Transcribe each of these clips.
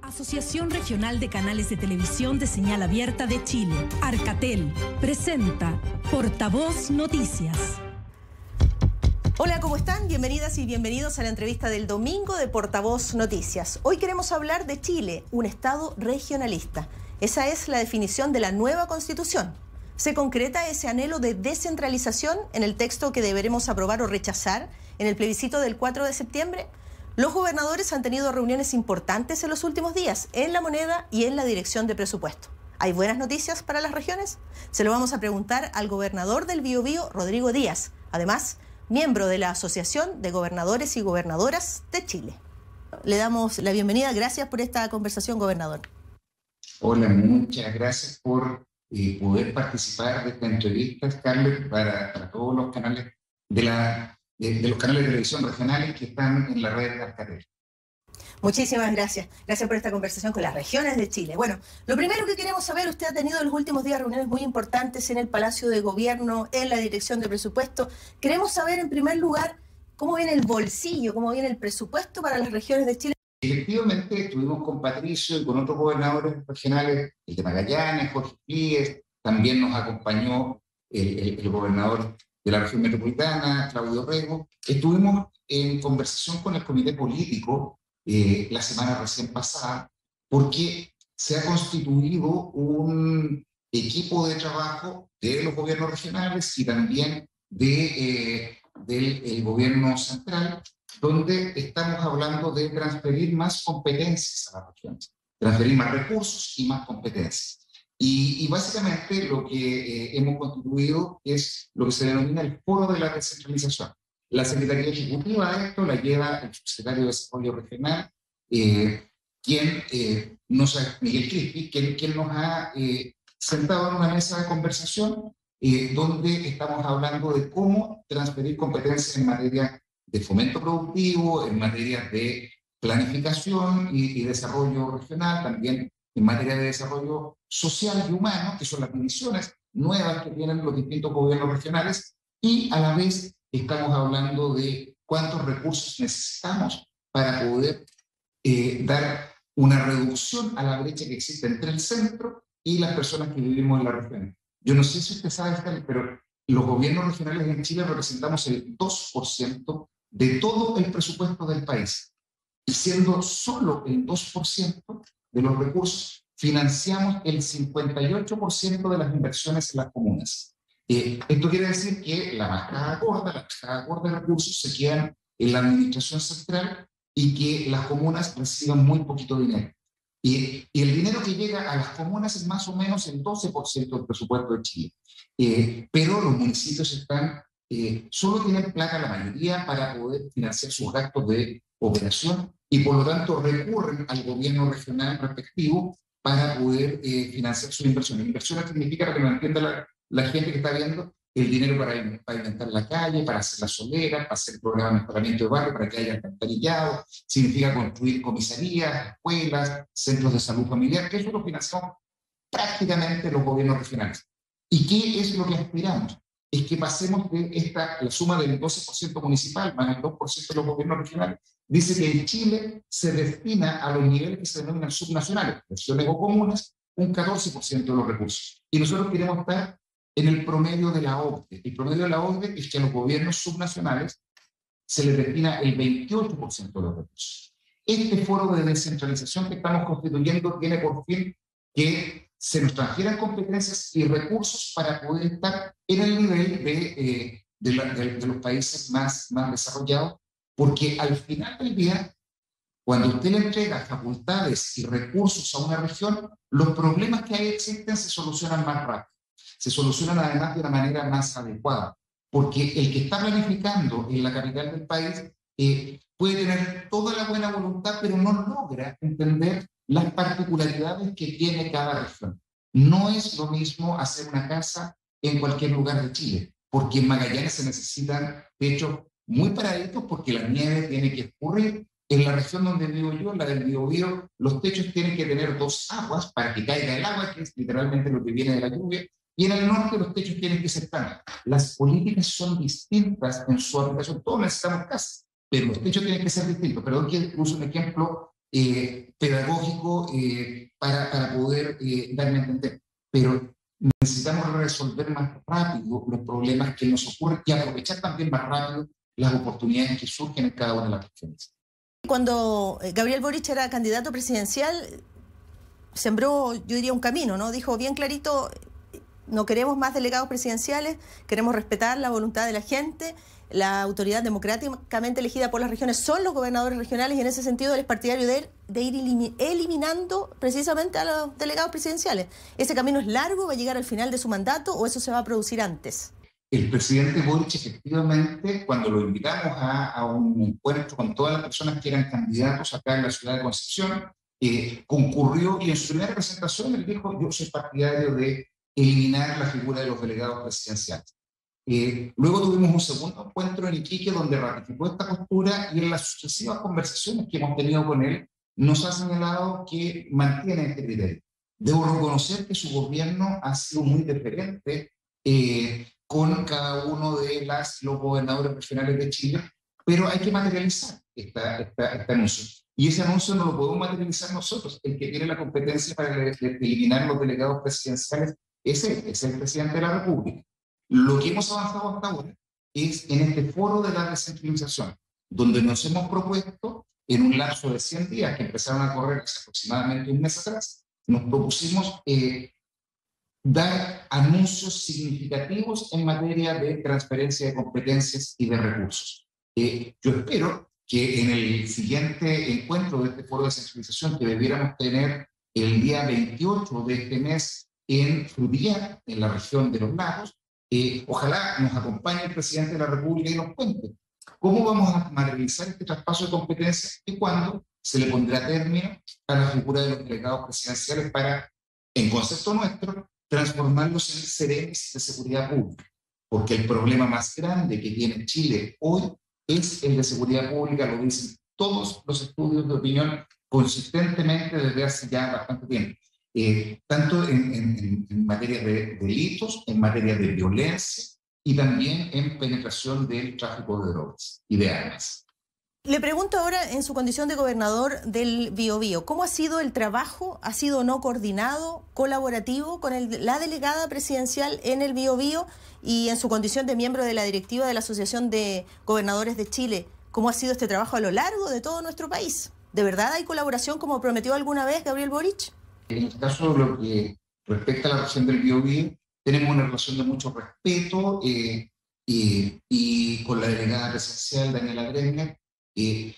Asociación Regional de Canales de Televisión de Señal Abierta de Chile, Arcatel, presenta Portavoz Noticias. Hola, ¿cómo están? Bienvenidas y bienvenidos a la entrevista del domingo de Portavoz Noticias. Hoy queremos hablar de Chile, un Estado regionalista. Esa es la definición de la nueva Constitución. ¿Se concreta ese anhelo de descentralización en el texto que deberemos aprobar o rechazar en el plebiscito del 4 de septiembre? Los gobernadores han tenido reuniones importantes en los últimos días, en La Moneda y en la Dirección de Presupuesto. ¿Hay buenas noticias para las regiones? Se lo vamos a preguntar al gobernador del Biobío, Rodrigo Díaz, además, miembro de la Asociación de Gobernadores y Gobernadoras de Chile. Le damos la bienvenida. Gracias por esta conversación, gobernador. Hola, muchas gracias por poder participar de esta entrevista, Scarlett, para todos los canales de los canales de televisión regionales que están en la red de Arcatel. Muchísimas gracias. Gracias por esta conversación con las regiones de Chile. Bueno, lo primero que queremos saber, usted ha tenido en los últimos días reuniones muy importantes en el Palacio de Gobierno, en la Dirección de Presupuesto. Queremos saber, en primer lugar, cómo viene el bolsillo, cómo viene el presupuesto para las regiones de Chile. Efectivamente, estuvimos con Patricio y con otros gobernadores regionales, el de Magallanes, Jorge Plíez, también nos acompañó el gobernador de la región metropolitana, Claudio Rego. Estuvimos en conversación con el comité político la semana recién pasada, porque se ha constituido un equipo de trabajo de los gobiernos regionales y también del gobierno central, donde estamos hablando de transferir más competencias a las regiones, transferir más recursos y más competencias. Y básicamente lo que hemos constituido es lo que se denomina el Foro de la Descentralización. La Secretaría Ejecutiva de esto la lleva el Subsecretario de Desarrollo Regional, Miguel Crispi, quien nos ha sentado en una mesa de conversación donde estamos hablando de cómo transferir competencias en materia de fomento productivo, en materia de planificación y desarrollo regional, también en materia de desarrollo social y humano, que son las divisiones nuevas que tienen los distintos gobiernos regionales, y a la vez estamos hablando de cuántos recursos necesitamos para poder dar una reducción a la brecha que existe entre el centro y las personas que vivimos en la región. Yo no sé si usted sabe, pero los gobiernos regionales en Chile representamos el 2% de todo el presupuesto del país. Y siendo solo el 2% de los recursos, financiamos el 58% de las inversiones en las comunas. Esto quiere decir que la bajada gorda de recursos se quedan en la administración central y que las comunas reciben muy poquito dinero. Y el dinero que llega a las comunas es más o menos el 12% del presupuesto de Chile. Pero los municipios solo tienen plata la mayoría para poder financiar sus gastos de operación y por lo tanto recurren al gobierno regional respectivo para poder financiar sus inversiones. Inversiones significa, para que lo entienda la gente que está viendo, el dinero para pavimentar la calle, para hacer la solera, para hacer programas de mejoramiento de barrio, para que haya alcantarillado, significa construir comisarías, escuelas, centros de salud familiar, que eso lo financiamos prácticamente los gobiernos regionales. ¿Y qué es lo que aspiramos? Es que pasemos de la suma del 12% municipal más el 2% de los gobiernos regionales. Dice que en Chile se destina a los niveles que se denominan subnacionales, regiones o comunas, un 14% de los recursos. Y nosotros queremos estar en el promedio de la OCDE. El promedio de la OCDE es que a los gobiernos subnacionales se les destina el 28% de los recursos. Este foro de descentralización que estamos constituyendo tiene por fin que se nos transfieran competencias y recursos para poder estar en el nivel de los países más desarrollados, porque al final del día, cuando usted le entrega facultades y recursos a una región, los problemas que ahí existen se solucionan más rápido. Se solucionan además de una manera más adecuada, porque el que está planificando en la capital del país puede tener toda la buena voluntad, pero no logra entender las particularidades que tiene cada región. No es lo mismo hacer una casa en cualquier lugar de Chile, porque en Magallanes se necesitan techos muy paraditos porque la nieve tiene que escurrir. En la región donde vivo yo, la del Biobío, los techos tienen que tener dos aguas para que caiga el agua, que es literalmente lo que viene de la lluvia, y en el norte los techos tienen que ser planos. Las políticas son distintas en su aplicación. Todos necesitamos casas, pero los techos tienen que ser distintos. Perdón que uso un ejemplo pedagógico para poder darme a entender. Pero necesitamos resolver más rápido los problemas que nos ocurren y aprovechar también más rápido las oportunidades que surgen en cada una de las regiones. Cuando Gabriel Boric era candidato presidencial, sembró, yo diría, un camino, ¿no? Dijo bien clarito, no queremos más delegados presidenciales, queremos respetar la voluntad de la gente, la autoridad democráticamente elegida por las regiones son los gobernadores regionales, y en ese sentido él es partidario de ir eliminando precisamente a los delegados presidenciales. ¿Ese camino es largo? ¿Va a llegar al final de su mandato o eso se va a producir antes? El presidente Boric, efectivamente, cuando lo invitamos a un encuentro con todas las personas que eran candidatos acá en la ciudad de Concepción, concurrió, y en su primera presentación él dijo: yo soy partidario de eliminar la figura de los delegados presidenciales. Luego tuvimos un segundo encuentro en Iquique donde ratificó esta postura, y en las sucesivas conversaciones que hemos tenido con él nos ha señalado que mantiene este criterio. Debo reconocer que su gobierno ha sido muy diferente con cada uno de los gobernadores regionales de Chile, pero hay que materializar este anuncio. Y ese anuncio no lo podemos materializar nosotros. El que tiene la competencia para eliminar los delegados presidenciales es el presidente de la República. Lo que hemos avanzado hasta ahora es en este foro de la descentralización, donde nos hemos propuesto, en un lapso de 100 días, que empezaron a correr hace aproximadamente un mes atrás, nos propusimos dar anuncios significativos en materia de transferencia de competencias y de recursos. Yo espero que en el siguiente encuentro de este foro de descentralización, que debiéramos tener el día 28 de este mes en Frutillar, en la región de los Lagos, ojalá nos acompañe el presidente de la República y nos cuente cómo vamos a materializar este traspaso de competencias y cuándo se le pondrá término a la figura de los delegados presidenciales para, en concepto nuestro, transformarlos en serenes de seguridad pública. Porque el problema más grande que tiene Chile hoy es el de seguridad pública, lo dicen todos los estudios de opinión consistentemente desde hace ya bastante tiempo. Tanto en materia de delitos, en materia de violencia y también en penetración del tráfico de drogas y de armas. Le pregunto ahora, en su condición de gobernador del Biobío, ¿cómo ha sido el trabajo? ¿Ha sido no coordinado, colaborativo con la delegada presidencial en el Biobío? Y en su condición de miembro de la directiva de la Asociación de Gobernadores de Chile, ¿cómo ha sido este trabajo a lo largo de todo nuestro país? ¿De verdad hay colaboración como prometió alguna vez Gabriel Boric? En el caso de lo que respecta a la región del Biobío, tenemos una relación de mucho respeto y con la delegada presidencial, Daniela Brenner, y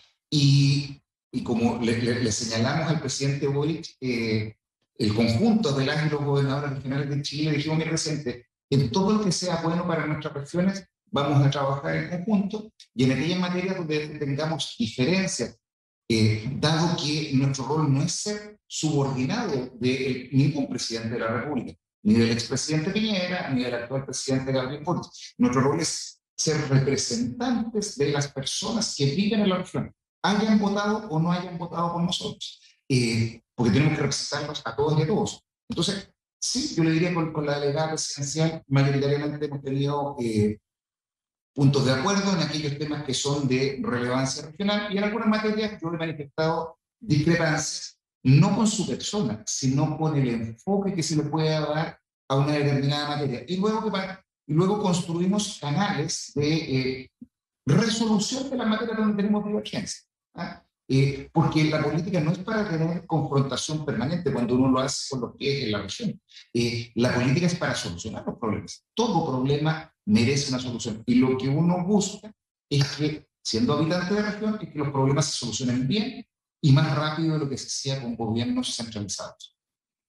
como le señalamos al presidente Boric, el conjunto de las y los gobernadores regionales de Chile, dijimos: mire, presidente, en todo lo que sea bueno para nuestras regiones, vamos a trabajar en conjunto, y en aquellas materias donde tengamos diferencias, dado que nuestro rol no es ser subordinado de ningún presidente de la República, ni del expresidente Piñera, ni del actual presidente Gabriel Boric. Nuestro rol es ser representantes de las personas que viven en la región, hayan votado o no hayan votado por nosotros, porque tenemos que representarlos a todos y a todos. Entonces, sí, yo le diría con la delegada presidencial, mayoritariamente hemos tenido puntos de acuerdo en aquellos temas que son de relevancia regional, y en algunas materias yo he manifestado discrepancias, no con su persona, sino con el enfoque que se le puede dar a una determinada materia. Y luego construimos canales de resolución de las materias donde tenemos divergencia. Porque la política no es para tener confrontación permanente cuando uno lo hace con lo que es en la región. La política es para solucionar los problemas. Todo problema merece una solución. Y lo que uno busca es que, siendo habitante de la región, es que los problemas se solucionen bien y más rápido de lo que se hacía con gobiernos centralizados.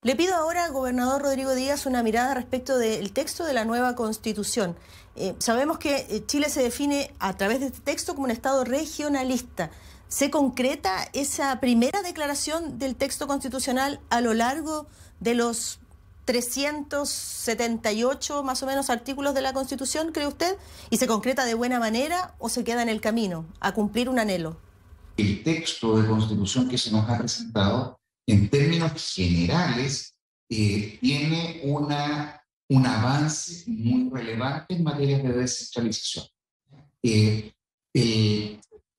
Le pido ahora, gobernador Rodrigo Díaz, una mirada respecto del texto de la nueva Constitución. Sabemos que Chile se define a través de este texto como un Estado regionalista. ¿Se concreta esa primera declaración del texto constitucional a lo largo de los 378 más o menos artículos de la Constitución, cree usted? ¿Y se concreta de buena manera o se queda en el camino a cumplir un anhelo? El texto de Constitución que se nos ha presentado, en términos generales, tiene un avance muy relevante en materia de descentralización.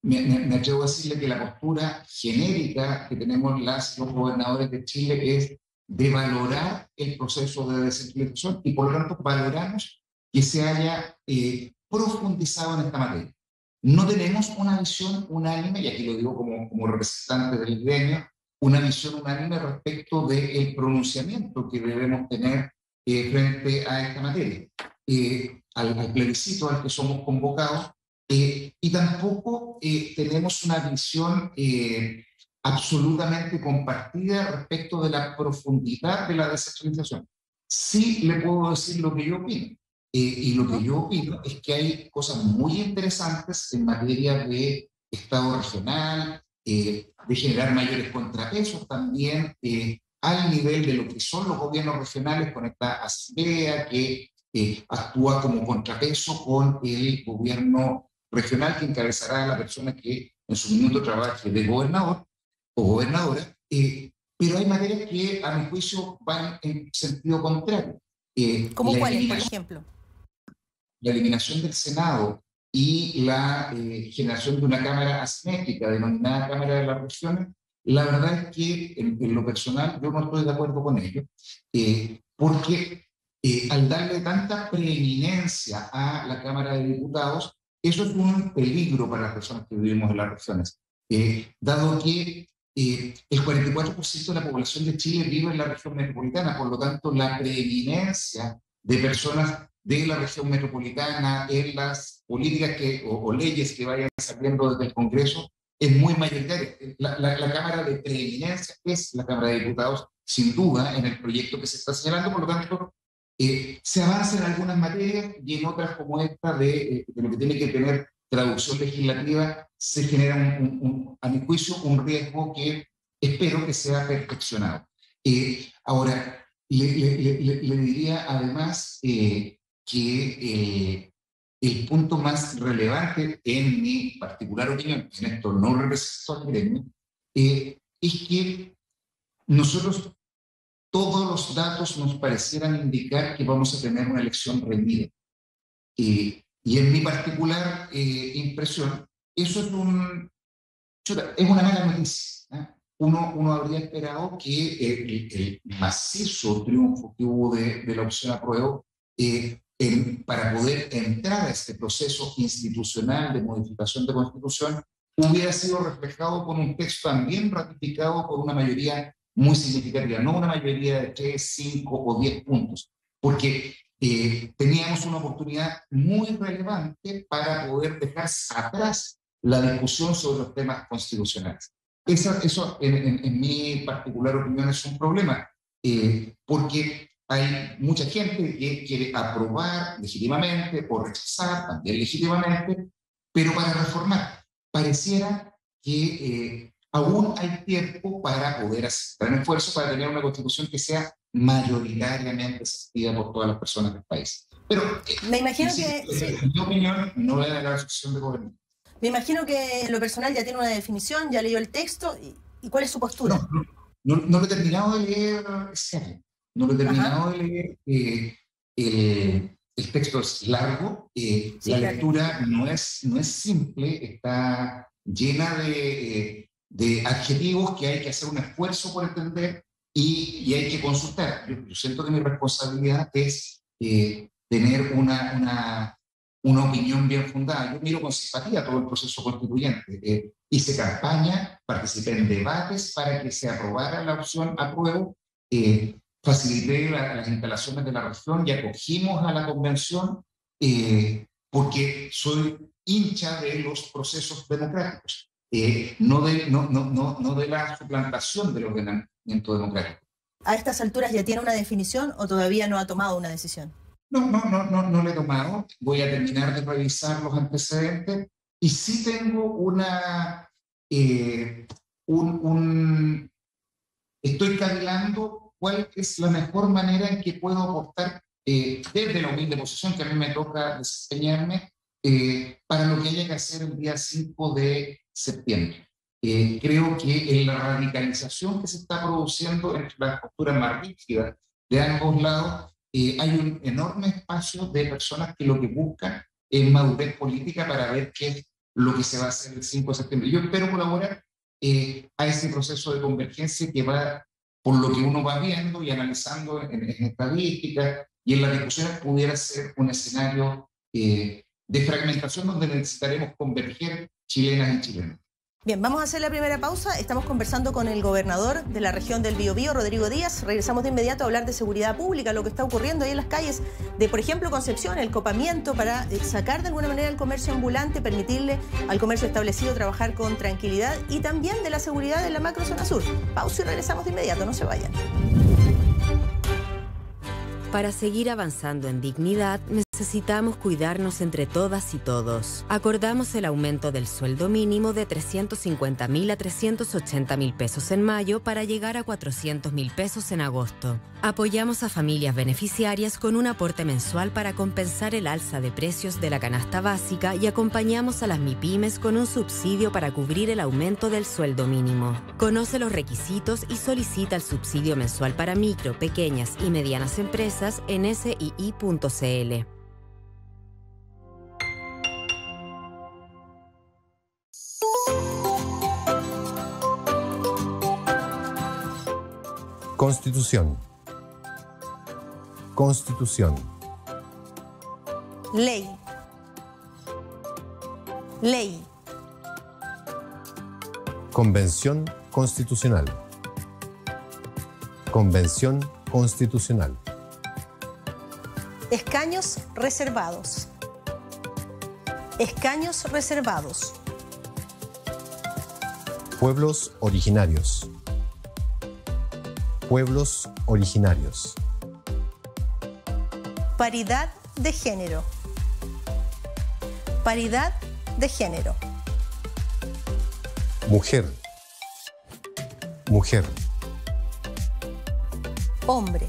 me atrevo a decirle que la postura genérica que tenemos los gobernadores de Chile es de valorar el proceso de descentralización y por lo tanto valoramos que se haya profundizado en esta materia. No tenemos una visión unánime, y aquí lo digo como representante del gremio, una visión unánime respecto del pronunciamiento que debemos tener frente a esta materia, al plebiscito al que somos convocados, y tampoco tenemos una visión absolutamente compartida respecto de la profundidad de la descentralización. Sí le puedo decir lo que yo opino. Y lo que yo opino es que hay cosas muy interesantes en materia de Estado regional, de generar mayores contrapesos también al nivel de lo que son los gobiernos regionales con esta asamblea que actúa como contrapeso con el gobierno regional que encabezará a la persona que en su minuto trabaje de gobernador o gobernadora, pero hay materias que a mi juicio van en sentido contrario. ¿Cómo cuáles, por ejemplo? La eliminación del Senado y la generación de una Cámara asimétrica, denominada Cámara de las Regiones, la verdad es que en lo personal yo no estoy de acuerdo con ello, porque al darle tanta preeminencia a la Cámara de Diputados, eso es un peligro para las personas que vivimos en las regiones, dado que el 44% de la población de Chile vive en la región metropolitana, por lo tanto la preeminencia de personas de la región metropolitana en las políticas o leyes que vayan saliendo desde el Congreso es muy mayoritaria. La Cámara de preeminencia es la Cámara de Diputados, sin duda, en el proyecto que se está señalando, por lo tanto, se avanza en algunas materias y en otras como esta de lo que tiene que tener traducción legislativa, se genera, a mi juicio, un riesgo que espero que sea perfeccionado. Ahora, le diría además que el punto más relevante, en mi particular opinión, en esto no represento al gremio, es que nosotros todos los datos nos parecieran indicar que vamos a tener una elección reñida. Y en mi particular impresión, eso es una mala noticia, ¿eh? Uno habría esperado que el macizo triunfo que hubo de la opción apruebo para poder entrar a este proceso institucional de modificación de Constitución hubiera sido reflejado con un texto también ratificado por una mayoría muy significativa, no una mayoría de 3, 5 o 10 puntos, porque teníamos una oportunidad muy relevante para poder dejar atrás la discusión sobre los temas constitucionales. Eso en mi particular opinión, es un problema, porque hay mucha gente que quiere aprobar legítimamente o rechazar también legítimamente, pero para reformar. Pareciera que aún hay tiempo para poder hacer un esfuerzo para tener una constitución que sea mayoritariamente asistida por todas las personas del país. Pero me imagino en mi opinión, no es la decisión de gobierno. Me imagino que en lo personal ya tiene una definición, ya leyó el texto. ¿Y cuál es su postura? No lo he terminado de leer, no lo he terminado de leer. El texto es largo, sí, la lectura no es simple, está llena de adjetivos que hay que hacer un esfuerzo por entender y hay que consultar. Yo siento que mi responsabilidad es tener una opinión bien fundada. Yo miro con simpatía todo el proceso constituyente. Hice campaña, participé en debates para que se aprobara la opción apruebo, facilité las instalaciones de la región y acogimos a la convención porque soy hincha de los procesos democráticos, no de la suplantación del ordenamiento democrático. ¿A estas alturas ya tiene una definición o todavía no ha tomado una decisión? No le he tomado. Voy a terminar de revisar los antecedentes y sí tengo estoy cavilando cuál es la mejor manera en que puedo aportar desde la humilde posición que a mí me toca desempeñarme para lo que haya que hacer el día 5 de septiembre. Creo que en la radicalización que se está produciendo entre las posturas más rígidas de ambos lados, hay un enorme espacio de personas que lo que buscan es madurez política para ver qué es lo que se va a hacer el 5 de septiembre. Yo espero colaborar a ese proceso de convergencia que va, por lo que uno va viendo y analizando en estadísticas y en las discusiones, pudiera ser un escenario de fragmentación donde necesitaremos converger chilenas y chilenos. Bien, vamos a hacer la primera pausa. Estamos conversando con el gobernador de la región del Biobío, Rodrigo Díaz. Regresamos de inmediato a hablar de seguridad pública, lo que está ocurriendo ahí en las calles de, por ejemplo, Concepción, el copamiento para sacar de alguna manera el comercio ambulante, permitirle al comercio establecido trabajar con tranquilidad, y también de la seguridad en la macrozona sur. Pausa y regresamos de inmediato, no se vayan. Para seguir avanzando en dignidad, necesitamos cuidarnos entre todas y todos. Acordamos el aumento del sueldo mínimo de 350.000 a 380.000 pesos en mayo para llegar a 400.000 pesos en agosto. Apoyamos a familias beneficiarias con un aporte mensual para compensar el alza de precios de la canasta básica y acompañamos a las MIPYMES con un subsidio para cubrir el aumento del sueldo mínimo. Conoce los requisitos y solicita el subsidio mensual para micro, pequeñas y medianas empresas en sii.cl. Constitución. Constitución. Ley. Ley. Convención Constitucional. Convención Constitucional. Escaños reservados. Escaños reservados. Pueblos originarios. Pueblos originarios. Paridad de género. Paridad de género. Mujer. Mujer. Hombre.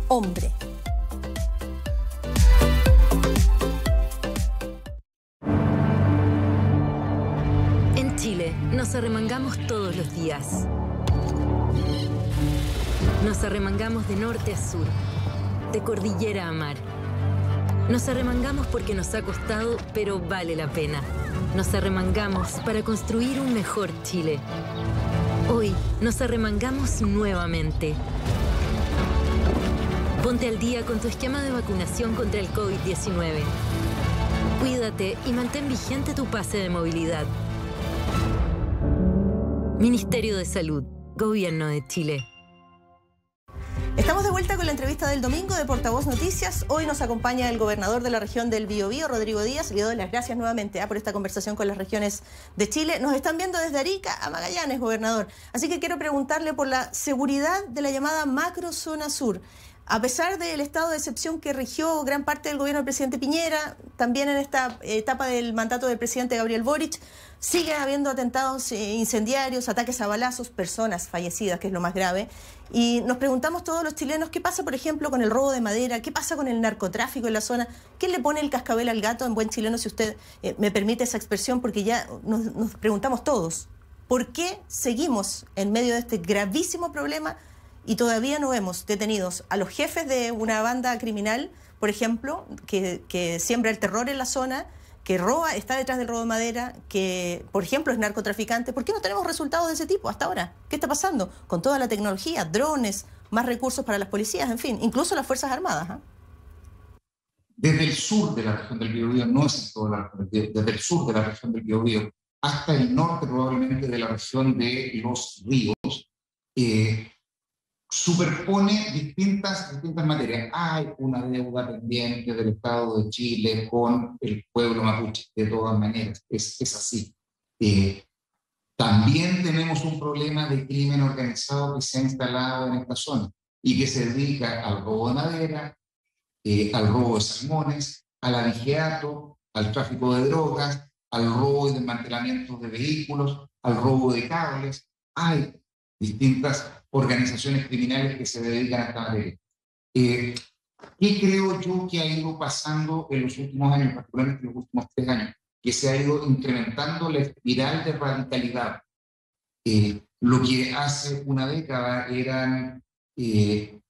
Hombre. En Chile nos arremangamos todos los días. Nos arremangamos de norte a sur, de cordillera a mar. Nos arremangamos porque nos ha costado, pero vale la pena. Nos arremangamos para construir un mejor Chile. Hoy nos arremangamos nuevamente. Ponte al día con tu esquema de vacunación contra el COVID-19. Cuídate y mantén vigente tu pase de movilidad. Ministerio de Salud, Gobierno de Chile. Estamos de vuelta con la entrevista del domingo de Portavoz Noticias. Hoy nos acompaña el gobernador de la región del Biobío, Rodrigo Díaz. Le doy las gracias nuevamente por esta conversación con las regiones de Chile. Nos están viendo desde Arica a Magallanes, gobernador. Así que quiero preguntarle por la seguridad de la llamada macrozona sur. A pesar del estado de excepción que rigió gran parte del gobierno del presidente Piñera, también en esta etapa del mandato del presidente Gabriel Boric, siguen habiendo atentados incendiarios, ataques a balazos, personas fallecidas, que es lo más grave. Y nos preguntamos todos los chilenos, ¿qué pasa, por ejemplo, con el robo de madera? ¿Qué pasa con el narcotráfico en la zona? ¿Quién le pone el cascabel al gato en buen chileno, si usted me permite esa expresión? Porque ya nos preguntamos todos, ¿por qué seguimos en medio de este gravísimo problema y todavía no vemos detenidos a los jefes de una banda criminal, por ejemplo, que siembra el terror en la zona, que roba, está detrás del robo de madera, que, por ejemplo, es narcotraficante? ¿Por qué no tenemos resultados de ese tipo hasta ahora? ¿Qué está pasando? Con toda la tecnología, drones, más recursos para las policías, en fin, incluso las Fuerzas Armadas. Desde el sur de la región del Biobío, no es en toda la región del Biobío, desde el sur de la región del Biobío hasta el norte probablemente de la región de Los Ríos, superpone distintas materias. Hay una deuda pendiente del Estado de Chile con el pueblo mapuche, de todas maneras, es así. También tenemos un problema de crimen organizado que se ha instalado en esta zona y que se dedica al robo de madera, al robo de salmones, al abigeato, al tráfico de drogas, al robo y desmantelamiento de vehículos, al robo de cables. Hay distintas organizaciones criminales que se dedican a esta materia. ¿Qué creo yo que ha ido pasando en los últimos años, particularmente en los últimos 3 años? Que se ha ido incrementando la espiral de radicalidad. Lo que hace una década eran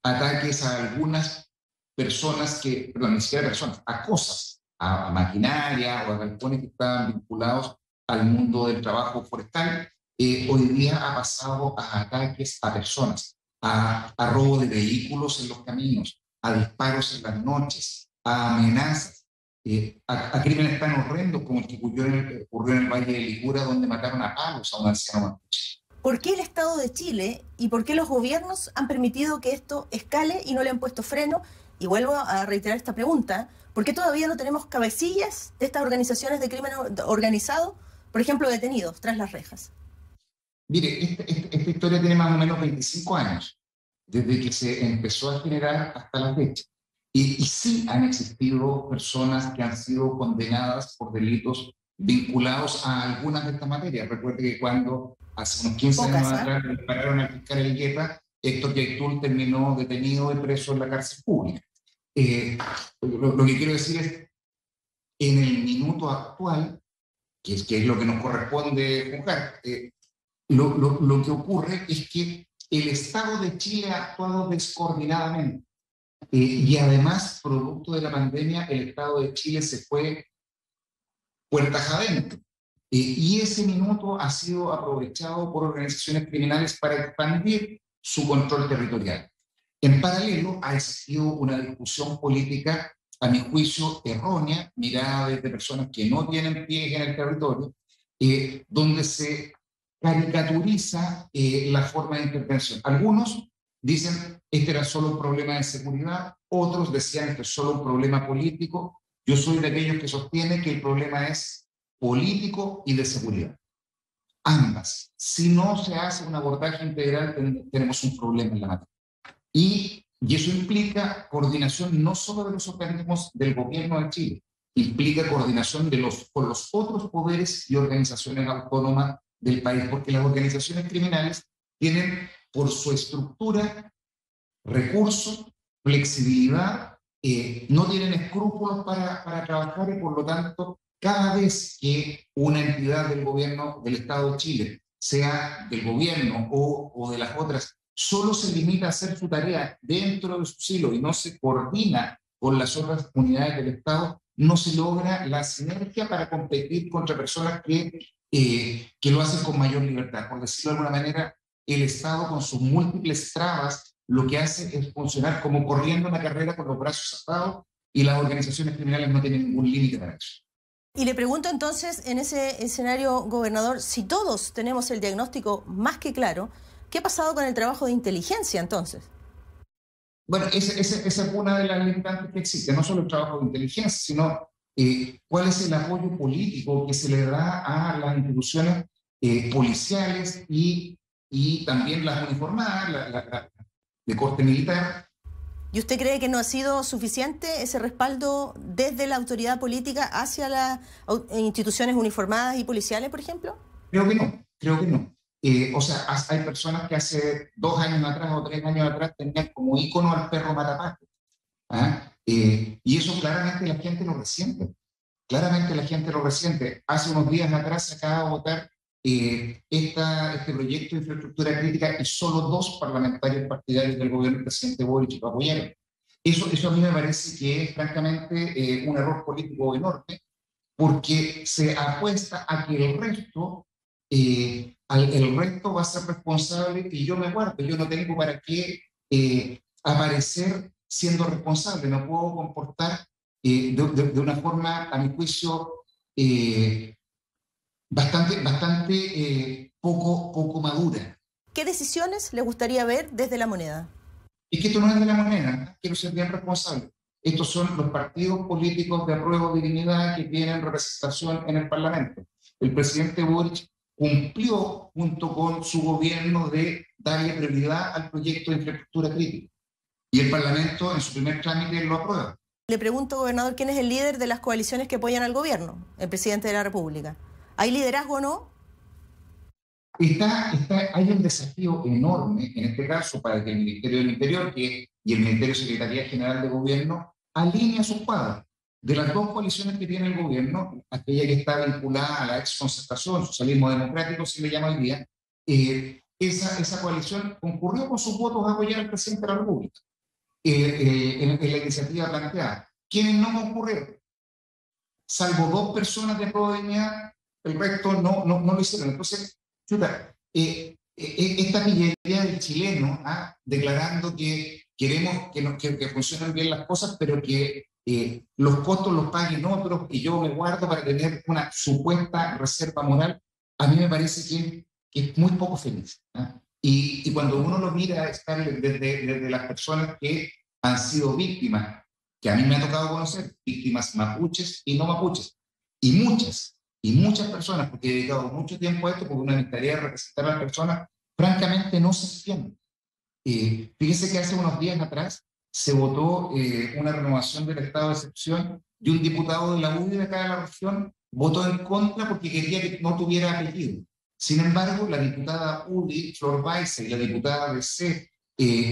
ataques a algunas personas ni siquiera personas, a cosas a maquinaria o a galpones que estaban vinculados al mundo del trabajo forestal, hoy día ha pasado a ataques a personas, a robo de vehículos en los caminos, a disparos en las noches, a amenazas, a crímenes tan horrendos como el que ocurrió en el Valle de Licura, donde mataron a palos a un anciano mapuche. ¿Por qué el Estado de Chile y por qué los gobiernos han permitido que esto escale y no le han puesto freno? Y vuelvo a reiterar esta pregunta, ¿por qué todavía no tenemos cabecillas de estas organizaciones de crimen organizado, por ejemplo, detenidos tras las rejas? Mire, esta historia tiene más o menos 25 años, desde que se empezó a generar hasta la fecha. Y sí han existido personas que han sido condenadas por delitos vinculados a algunas de estas materias. Recuerde que cuando hace unos 15 años atrás le dispararon al fiscal Elgueta, Héctor Yaitul terminó detenido y preso en la cárcel pública. Lo que quiero decir es, en el minuto actual, que es lo que nos corresponde juzgar, lo que ocurre es que el Estado de Chile ha actuado descoordinadamente. Y además, producto de la pandemia, el Estado de Chile se fue puertas adentro. Y ese minuto ha sido aprovechado por organizaciones criminales para expandir su control territorial. En paralelo, ha existido una discusión política, a mi juicio, errónea, mirada desde personas que no tienen pies en el territorio, donde se caricaturiza la forma de intervención. Algunos dicen, este era solo un problema de seguridad, otros decían, este es solo un problema político. Yo soy de aquellos que sostienen que el problema es político y de seguridad. Ambas. Si no se hace un abordaje integral, tenemos un problema en la materia. Y eso implica coordinación no solo de los organismos del gobierno de Chile, implica coordinación con los otros poderes y organizaciones autónomas del país, porque las organizaciones criminales tienen por su estructura recursos, flexibilidad, no tienen escrúpulos para trabajar y por lo tanto cada vez que una entidad del gobierno del Estado de Chile, sea del gobierno o de las otras, solo se limita a hacer su tarea dentro de su silo y no se coordina con las otras unidades del Estado, no se logra la sinergia para competir contra personas que lo hacen con mayor libertad. Por decirlo de alguna manera, el Estado con sus múltiples trabas lo que hace es funcionar como corriendo una carrera con los brazos atados y las organizaciones criminales no tienen ningún límite para eso. Y le pregunto entonces, en ese escenario, gobernador, si todos tenemos el diagnóstico más que claro, ¿qué ha pasado con el trabajo de inteligencia entonces? Bueno, esa es una de las limitantes que existe, no solo el trabajo de inteligencia, sino cuál es el apoyo político que se le da a las instituciones policiales y también las uniformadas, la de corte militar. ¿Y usted cree que no ha sido suficiente ese respaldo desde la autoridad política hacia las instituciones uniformadas y policiales, por ejemplo? Creo que no. O sea, hay personas que hace 2 años atrás o 3 años atrás tenían como ícono al perro matapaco. Y eso claramente la gente lo resiente. Hace unos días atrás se acaba de votar este proyecto de infraestructura crítica y solo 2 parlamentarios partidarios del gobierno del presidente Boric lo apoyaron. Eso a mí me parece que es francamente un error político enorme, porque se apuesta a que el resto va a ser responsable y yo me guardo. Yo no tengo para qué aparecer siendo responsable, no puedo comportar de una forma, a mi juicio, bastante poco madura. ¿Qué decisiones le gustaría ver desde la moneda? Es que esto no es de la moneda, quiero ser bien responsable. Estos son los partidos políticos de apruebo de dignidad que tienen representación en el Parlamento. El presidente Boric cumplió junto con su gobierno de darle prioridad al proyecto de infraestructura crítica. Y el Parlamento en su primer trámite lo aprueba. Le pregunto, gobernador, ¿quién es el líder de las coaliciones que apoyan al gobierno? El presidente de la República. ¿Hay liderazgo o no? Hay un desafío enorme, en este caso, para que el Ministerio del Interior y el Ministerio de Secretaría General de Gobierno alineen sus cuadros. De las 2 coaliciones que tiene el gobierno, aquella que está vinculada a la exconcertación, socialismo democrático, se le llama hoy día, esa coalición concurrió con sus votos a apoyar al presidente de la República en la iniciativa planteada. ¿Quiénes no concurrieron? salvo 2 personas de Prodignidad, el resto no lo hicieron. Entonces, chuta, esta pillería del chileno, declarando que queremos que funcionen bien las cosas, pero que los costos los paguen otros y yo me guardo para tener una supuesta reserva moral, a mí me parece que es muy poco feliz. Y cuando uno lo mira desde las personas que han sido víctimas, que a mí me ha tocado conocer, víctimas mapuches y no mapuches, y muchas personas, porque he dedicado mucho tiempo a esto, porque una de mis tareas es representar a las personas, francamente no se entiende. Fíjese que hace unos días atrás se votó una renovación del estado de excepción y un diputado de la UDI de acá de la región votó en contra porque quería que no tuviera apellido. Sin embargo, la diputada UDI, Flor Baiza, y la diputada DC,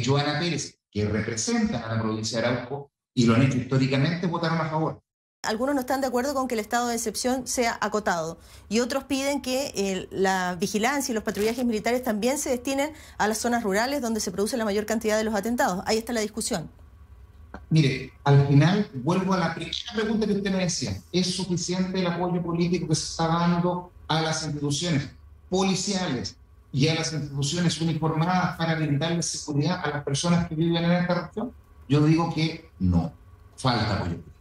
Joana Pérez, que representan a la provincia de Arauco y lo han hecho históricamente, votaron a favor. Algunos no están de acuerdo con que el estado de excepción sea acotado y otros piden que la vigilancia y los patrullajes militares también se destinen a las zonas rurales donde se produce la mayor cantidad de los atentados. Ahí está la discusión. Mire, al final vuelvo a la primera pregunta que usted me decía. ¿Es suficiente el apoyo político que se está dando a las instituciones policiales y a las instituciones uniformadas para brindarle seguridad a las personas que viven en esta región? Yo digo que no, falta apoyo político.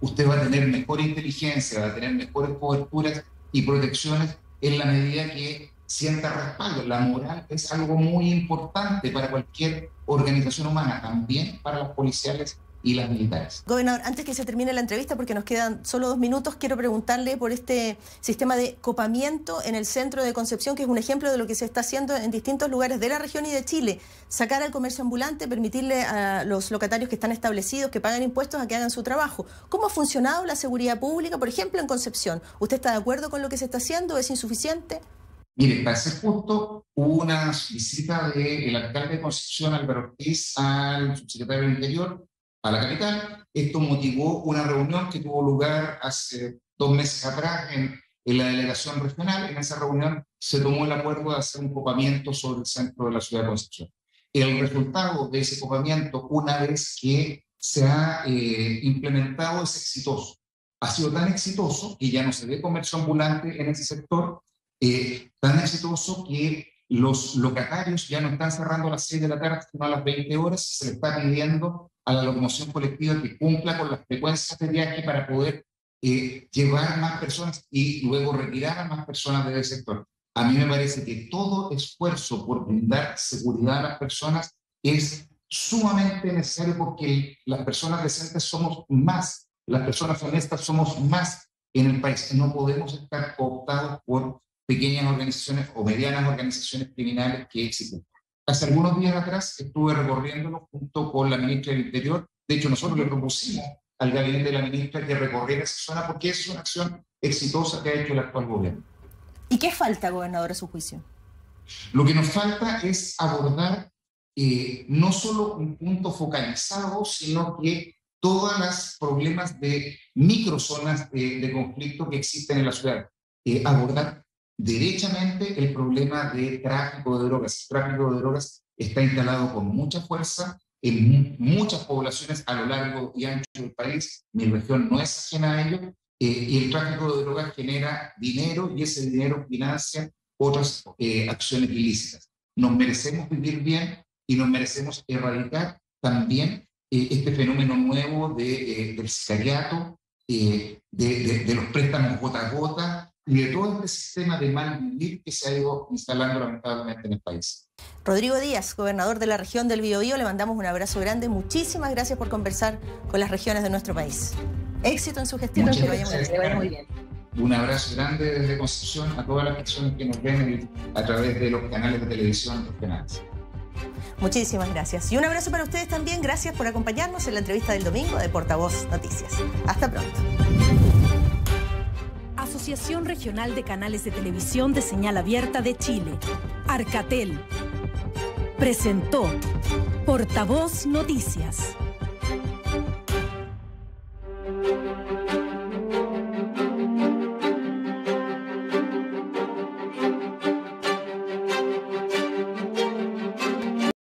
Usted va a tener mejor inteligencia, va a tener mejores coberturas y protecciones en la medida que sienta respaldo. La moral es algo muy importante para cualquier organización humana, también para las policiales y las militares. Gobernador, antes que se termine la entrevista, porque nos quedan solo 2 minutos, quiero preguntarle por este sistema de copamiento en el centro de Concepción, que es un ejemplo de lo que se está haciendo en distintos lugares de la región y de Chile. Sacar al comercio ambulante, permitirle a los locatarios que están establecidos, que pagan impuestos, a que hagan su trabajo. ¿Cómo ha funcionado la seguridad pública, por ejemplo, en Concepción? ¿Usted está de acuerdo con lo que se está haciendo? ¿Es insuficiente? Mire, para ser justo, hubo una visita del alcalde de Concepción, Álvaro Ortiz, al subsecretario del Interior, a la capital. Esto motivó una reunión que tuvo lugar hace 2 meses atrás en la delegación regional. En esa reunión se tomó el acuerdo de hacer un copamiento sobre el centro de la ciudad de Concepción. El resultado de ese copamiento, una vez que se ha implementado, es exitoso. Ha sido tan exitoso que ya no se ve comercio ambulante en ese sector, tan exitoso que los locatarios ya no están cerrando a las 6 de la tarde, sino a las 20 horas. Se le está pidiendo a la locomoción colectiva que cumpla con las frecuencias de viaje para poder llevar más personas y luego retirar a más personas de ese sector. A mí me parece que todo esfuerzo por brindar seguridad a las personas es sumamente necesario, porque las personas decentes somos más, las personas honestas somos más en el país. No podemos estar cooptados por pequeñas organizaciones o medianas organizaciones criminales que existen. Hace algunos días atrás estuve recorriéndolo junto con la ministra del Interior. De hecho, nosotros le propusimos al gabinete de la ministra que recorriera esa zona, porque es una acción exitosa que ha hecho el actual gobierno. ¿Y qué falta, gobernador, a su juicio? Lo que nos falta es abordar no solo un punto focalizado, sino que todos los problemas de microzonas de conflicto que existen en la ciudad. Abordar derechamente el problema de tráfico de drogas. El tráfico de drogas está instalado con mucha fuerza en muchas poblaciones a lo largo y ancho del país. Mi región no es ajena a ello, y el tráfico de drogas genera dinero y ese dinero financia otras acciones ilícitas. Nos merecemos vivir bien y nos merecemos erradicar también este fenómeno nuevo del sicariato, de los préstamos gota a gota, y de todo este sistema de mal vivir que se ha ido instalando lamentablemente en el país. Rodrigo Díaz, gobernador de la región del Biobío, le mandamos un abrazo grande. Muchísimas gracias por conversar con las regiones de nuestro país. Éxito en su gestión. Muchas gracias. Que vaya muy bien. Un abrazo grande desde Concepción a todas las personas que nos ven a través de los canales de televisión regionales. Muchísimas gracias. Y un abrazo para ustedes también. Gracias por acompañarnos en la entrevista del domingo de Portavoz Noticias. Hasta pronto. Asociación Regional de Canales de Televisión de Señal Abierta de Chile, Arcatel, presentó Portavoz Noticias.